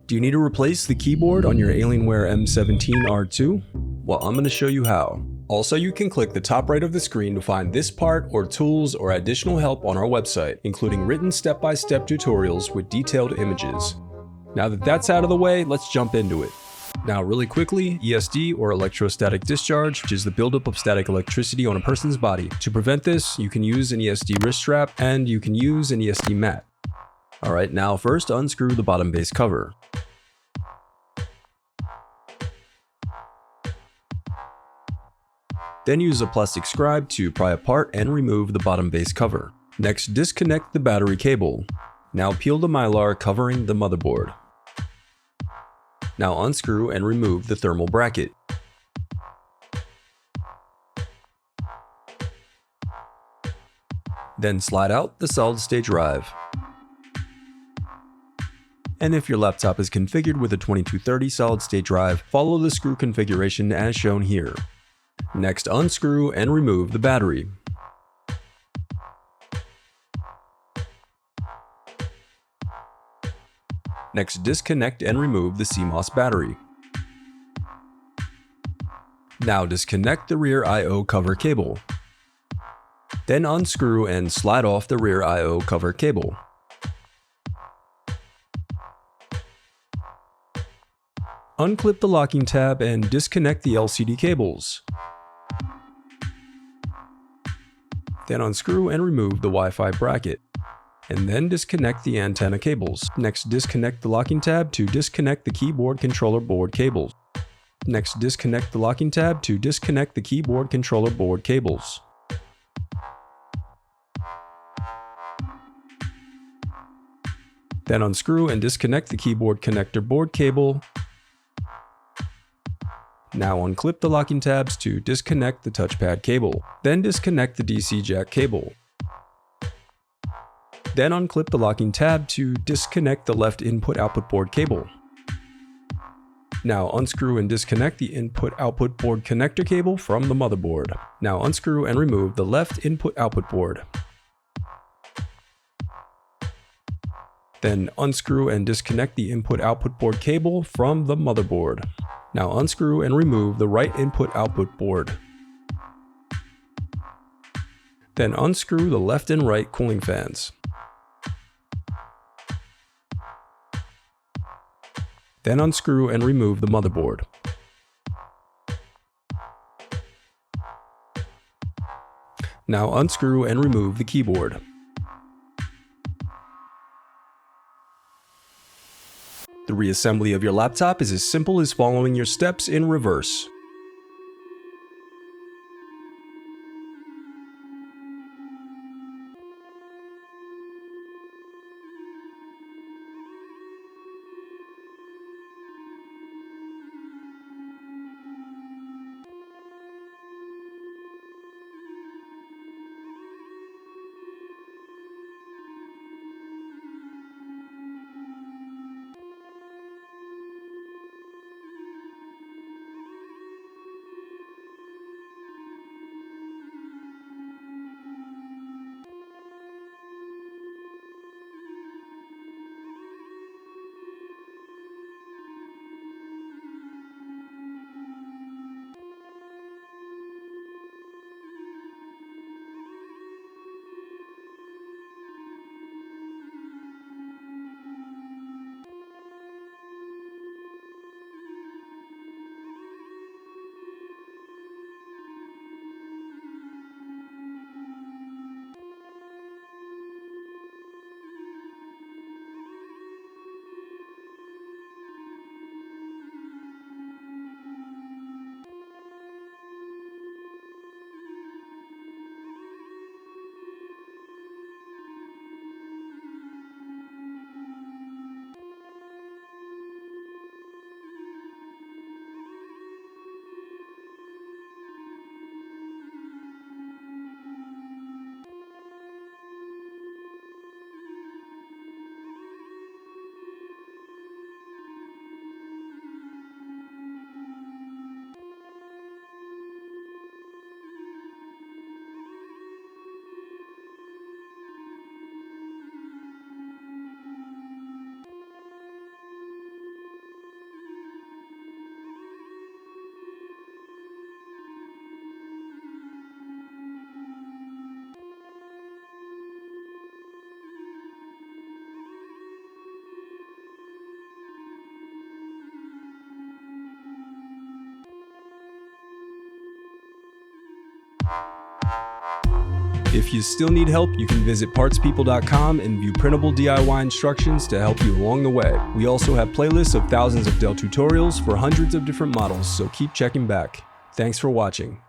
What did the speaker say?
Do you need to replace the keyboard on your Alienware M17 R2? Well, I'm going to show you how. Also, you can click the top right of the screen to find this part or tools or additional help on our website, including written step-by-step tutorials with detailed images. Now that that's out of the way, let's jump into it. Now really quickly, ESD or electrostatic discharge, which is the buildup of static electricity on a person's body. To prevent this, you can use an ESD wrist strap and you can use an ESD mat. Alright, now first unscrew the bottom base cover. Then use a plastic scribe to pry apart and remove the bottom base cover. Next, disconnect the battery cable. Now peel the mylar covering the motherboard. Now unscrew and remove the thermal bracket. Then slide out the solid-state drive. And if your laptop is configured with a 2230 solid-state drive, follow the screw configuration as shown here. Next, unscrew and remove the battery. Next, disconnect and remove the CMOS battery. Now disconnect the rear I/O cover cable. Then unscrew and slide off the rear I/O cover cable. Unclip the locking tab and disconnect the LCD cables. Then unscrew and remove the Wi-Fi bracket. And then disconnect the antenna cables. Next, disconnect the locking tab to disconnect the keyboard controller board cables. Next, disconnect the locking tab to disconnect the keyboard controller board cables. Then unscrew and disconnect the keyboard connector board cable. Now unclip the locking tabs to disconnect the touchpad cable. Then disconnect the DC jack cable. Then unclip the locking tab to disconnect the left input-output board cable. Now unscrew and disconnect the input-output board connector cable from the motherboard. Now unscrew and remove the left input-output board. Then unscrew and disconnect the input-output board cable from the motherboard. Now unscrew and remove the right input-output board. Then unscrew the left and right cooling fans. Then unscrew and remove the motherboard. Now unscrew and remove the keyboard. The reassembly of your laptop is as simple as following your steps in reverse. If you still need help, you can visit partspeople.com and view printable DIY instructions to help you along the way. We also have playlists of thousands of Dell tutorials for hundreds of different models, so keep checking back. Thanks for watching.